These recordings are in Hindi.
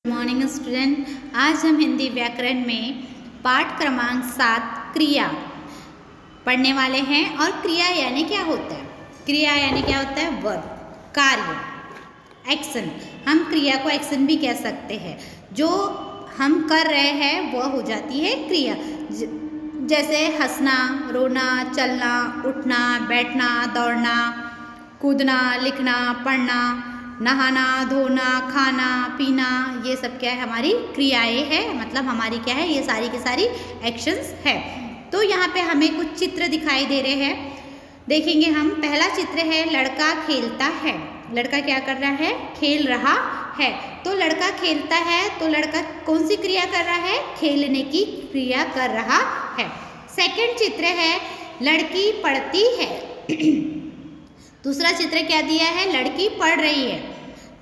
Good morning student. आज हम हिंदी व्याकरण में पाठ क्रमांक 7 क्रिया पढ़ने वाले हैं। और क्रिया यानी क्या होता है? क्रिया यानी क्या होता है? वर्ब, कार्य, एक्शन। हम क्रिया को एक्शन भी कह सकते हैं। जो हम कर रहे हैं वह हो जाती है क्रिया। जैसे हंसना, रोना, चलना, उठना, बैठना, दौड़ना, कूदना, लिखना, पढ़ना, नहाना, धोना, खाना, पीना, ये सब क्या है? हमारी क्रियाएं हैं। मतलब हमारी क्या है? ये सारी की सारी एक्शंस है। तो यहाँ पे हमें कुछ चित्र दिखाई दे रहे हैं, देखेंगे हम। पहला चित्र है लड़का खेलता है। लड़का क्या कर रहा है? खेल रहा है। तो लड़का खेलता है तो लड़का कौन सी क्रिया कर रहा है? खेलने की क्रिया कर रहा है। सेकंड चित्र है लड़की पढ़ती है। दूसरा चित्र क्या दिया है? लड़की पढ़ रही है।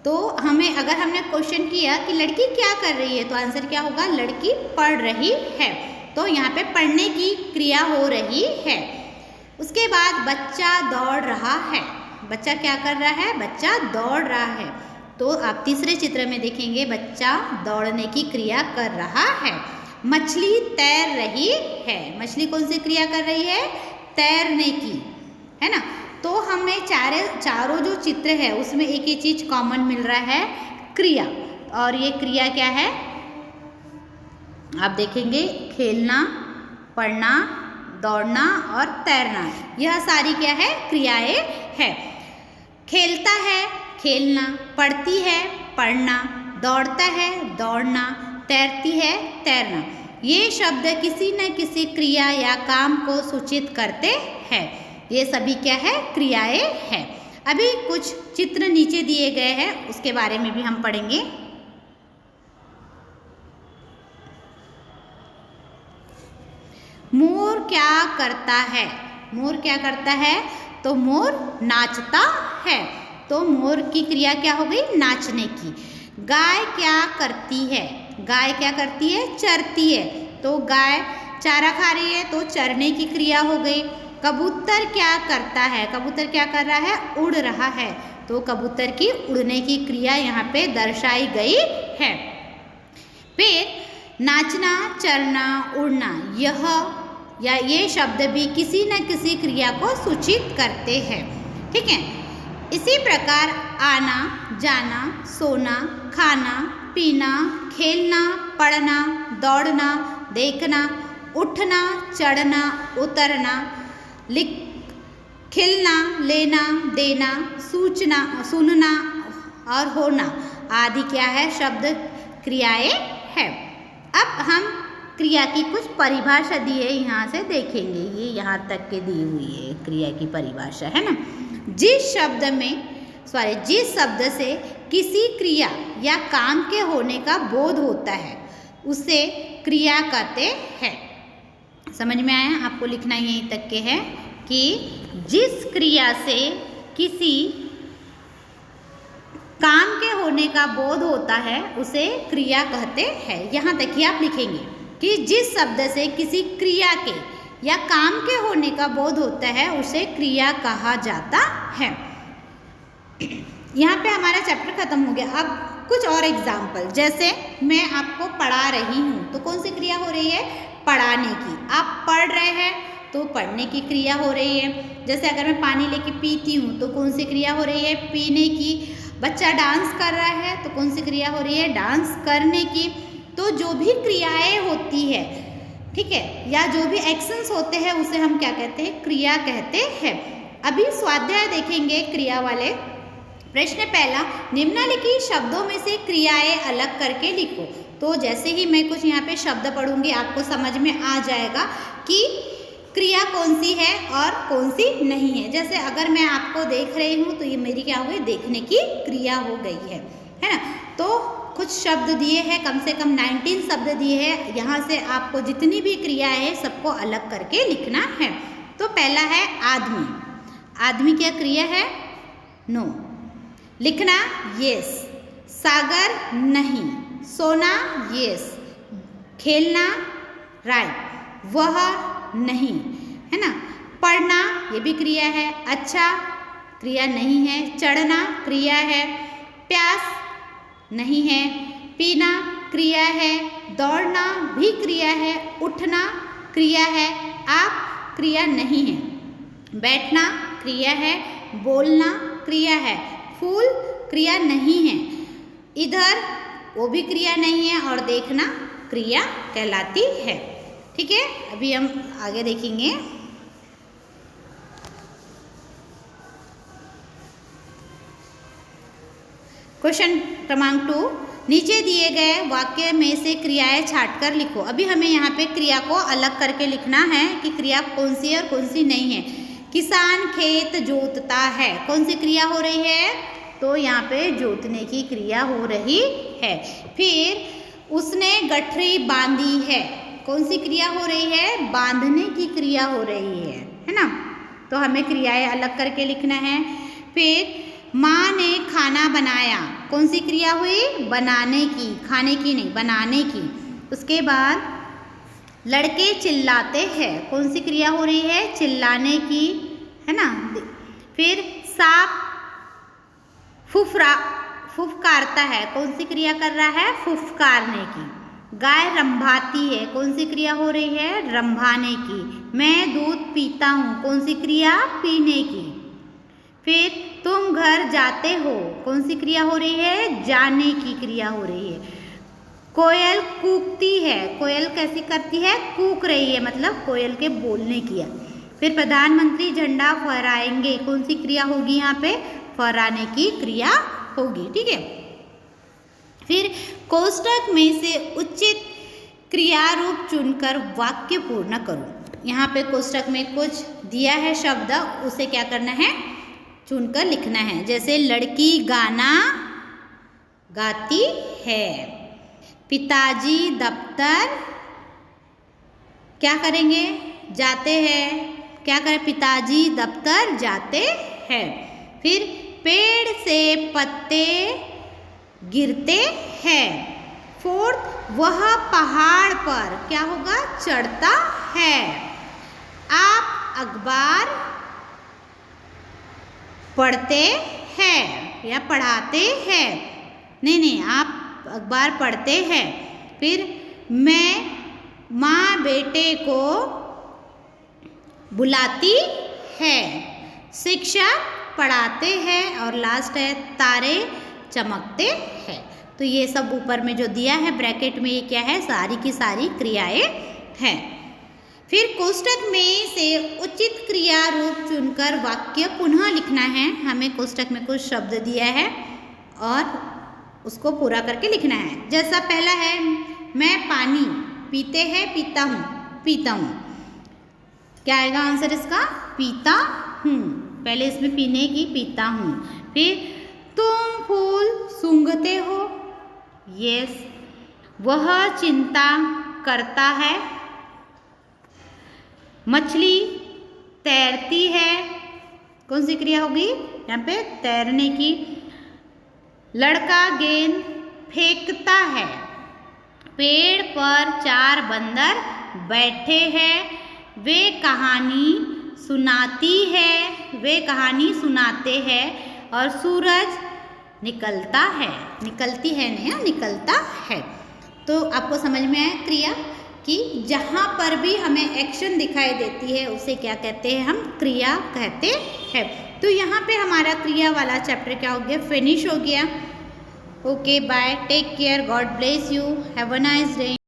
तो हमें अगर हमने क्वेश्चन किया कि लड़की क्या कर रही है, तो आंसर क्या होगा? लड़की पढ़ रही है। तो यहाँ पे पढ़ने की क्रिया हो रही है। उसके बाद बच्चा दौड़ रहा है। बच्चा क्या कर रहा है? बच्चा दौड़ रहा है। तो आप तीसरे चित्र में देखेंगे बच्चा दौड़ने की क्रिया कर रहा है। मछली तैर रही है। मछली कौन सी क्रिया कर रही है? तैरने की, है ना। तो हमें चारों जो चित्र है उसमें एक ही चीज कॉमन मिल रहा है, क्रिया। और ये क्रिया क्या है? आप देखेंगे खेलना, पढ़ना, दौड़ना और तैरना, यह सारी क्या है? क्रियाएं है। खेलता है खेलना, पढ़ती है पढ़ना, दौड़ता है दौड़ना, तैरती है तैरना। ये शब्द किसी न किसी क्रिया या काम को सूचित करते हैं। ये सभी क्या है? क्रियाएं हैं। अभी कुछ चित्र नीचे दिए गए हैं, उसके बारे में भी हम पढ़ेंगे। मोर क्या करता है? मोर क्या करता है? तो मोर नाचता है। तो मोर की क्रिया क्या हो गई? नाचने की। गाय क्या करती है? गाय क्या करती है? चरती है। तो गाय चारा खा रही है तो चरने की क्रिया हो गई। कबूतर क्या करता है? कबूतर क्या कर रहा है? उड़ रहा है। तो कबूतर की उड़ने की क्रिया यहाँ पे दर्शाई गई है। फिर नाचना, चरना, उड़ना, यह या ये शब्द भी किसी न किसी क्रिया को सूचित करते हैं। ठीक है। इसी प्रकार आना, जाना, सोना, खाना, पीना, खेलना, पढ़ना, दौड़ना, देखना, उठना, चढ़ना, उतरना, खिलना, लेना, देना, सूचना, सुनना और होना आदि क्या है? शब्द क्रियाएं है। अब हम क्रिया की कुछ परिभाषा दी है, यहाँ से देखेंगे। ये यहाँ तक के दी हुई है क्रिया की परिभाषा, है ना। जिस शब्द से किसी क्रिया या काम के होने का बोध होता है उसे क्रिया कहते हैं। समझ में आया? आपको लिखना यहीं तक के है कि जिस क्रिया से किसी काम के होने का बोध होता है उसे क्रिया कहते हैं। यहाँ तक ही आप लिखेंगे कि जिस शब्द से किसी क्रिया के या काम के होने का बोध होता है उसे क्रिया कहा जाता है। यहाँ पे हमारा चैप्टर खत्म हो गया। अब कुछ और एग्जाम्पल, जैसे मैं आपको पढ़ा रही हूँ तो कौन सी क्रिया हो रही है? पढ़ाने की। आप पढ़ रहे हैं तो पढ़ने की क्रिया हो रही है। जैसे अगर मैं पानी लेके पीती हूँ तो कौन सी क्रिया हो रही है? पीने की। बच्चा डांस कर रहा है तो कौन सी क्रिया हो रही है? डांस करने की। तो जो भी क्रियाएं होती है, ठीक है, या जो भी एक्शंस होते हैं उसे हम क्या कहते हैं? क्रिया कहते हैं। अभी स्वाध्याय देखेंगे क्रिया वाले। प्रश्न पहला, निम्नलिखित शब्दों में से क्रियाएं अलग करके लिखो। तो जैसे ही मैं कुछ यहाँ पे शब्द पढ़ूंगी आपको समझ में आ जाएगा कि क्रिया कौन सी है और कौन सी नहीं है। जैसे अगर मैं आपको देख रही हूँ तो ये मेरी क्या हो गई? देखने की क्रिया हो गई है ना। तो कुछ शब्द दिए हैं, कम से कम 19 शब्द दिए हैं। यहाँ से आपको जितनी भी क्रिया है सबको अलग करके लिखना है। तो पहला है आदमी। आदमी क्या क्रिया है? नो। लिखना यस। सागर नहीं। सोना यस। खेलना राइट। वह नहीं, है ना। पढ़ना ये भी क्रिया है। अच्छा क्रिया नहीं है। चढ़ना क्रिया है। प्यास नहीं है। पीना क्रिया है, दौड़ना भी क्रिया है, उठना क्रिया है, आप क्रिया नहीं है, बैठना क्रिया है, बोलना क्रिया है, फूल क्रिया नहीं है, इधर वो भी क्रिया नहीं है और देखना क्रिया कहलाती है। ठीक है, अभी हम आगे देखेंगे। क्वेश्चन क्रमांक 2, नीचे दिए गए वाक्य में से क्रियाएं छांटकर लिखो। अभी हमें यहाँ पे क्रिया को अलग करके लिखना है कि क्रिया कौन सी है और कौन सी नहीं है। किसान खेत जोतता है, कौन सी क्रिया हो रही है? तो यहाँ पे जोतने की क्रिया हो रही है। फिर उसने गठरी बांधी है, कौन सी क्रिया हो रही है? बांधने की क्रिया हो रही है ना। तो हमें क्रियाएं अलग करके लिखना है। फिर माँ ने खाना बनाया, कौन सी क्रिया हुई? बनाने की, खाने की नहीं, बनाने की। उसके बाद लड़के चिल्लाते हैं, कौन सी क्रिया हो रही है? चिल्लाने की, है ना। फिर सांप फुफकारता है, कौन सी क्रिया कर रहा है? फुफकारने की। गाय रंभाती है, कौन सी क्रिया हो रही है? रंभाने की। मैं दूध पीता हूँ, कौन सी क्रिया? पीने की। फिर तुम घर जाते हो, कौन सी क्रिया हो रही है? जाने की क्रिया हो रही है। कोयल कूकती है, कोयल कैसी करती है? कूक रही है, मतलब कोयल के बोलने की है। फिर प्रधानमंत्री झंडा फहराएंगे, कौन सी क्रिया होगी यहाँ पे? फहराने की क्रिया होगी। ठीक है, फिर कोष्टक में से उचित क्रिया रूप चुनकर वाक्य पूर्ण करो। यहाँ पे कोष्टक में कुछ दिया है शब्द, उसे क्या करना है? चुनकर लिखना है। जैसे लड़की गाना गाती है, पिताजी दफ्तर क्या करेंगे? जाते हैं। क्या करें? पिताजी दफ्तर जाते हैं। फिर पेड़ से पत्ते गिरते हैं। फोर्थ, वह पहाड़ पर क्या होगा? चढ़ता है। आप अखबार पढ़ते हैं या पढ़ाते हैं? नहीं, आप अखबार पढ़ते हैं। फिर मैं माँ बेटे को बुलाती है। शिक्षक पढ़ाते हैं और लास्ट है तारे चमकते हैं। तो ये सब ऊपर में जो दिया है ब्रैकेट में, ये क्या है? सारी की सारी क्रियाएं हैं। फिर कोष्टक में से उचित क्रिया रूप चुनकर वाक्य पुनः लिखना है। हमें कोष्टक में कुछ शब्द दिया है और उसको पूरा करके लिखना है। जैसा पहला है, मैं पानी पीते हैं, पीता हूँ, पीता हूँ। क्या आएगा आंसर इसका? पीता हूँ। पहले इसमें पीने की, पीता हूँ। फिर तुम फूल सूंघते हो, यस। वह चिंता करता है। मछली तैरती है, कौन सी क्रिया होगी यहाँ पे? तैरने की। लड़का गेंद फेंकता है। पेड़ पर 4 बंदर बैठे हैं। वे कहानी सुनाती है, वे कहानी सुनाते हैं। और सूरज निकलता है, निकलती है नहीं, निकलता है। तो आपको समझ में आया क्रिया कि जहाँ पर भी हमें एक्शन दिखाई देती है उसे क्या कहते हैं? हम क्रिया कहते हैं। तो यहाँ पे हमारा क्रिया वाला चैप्टर क्या हो गया? फिनिश हो गया। Okay, bye, take care, God bless you, have a nice day.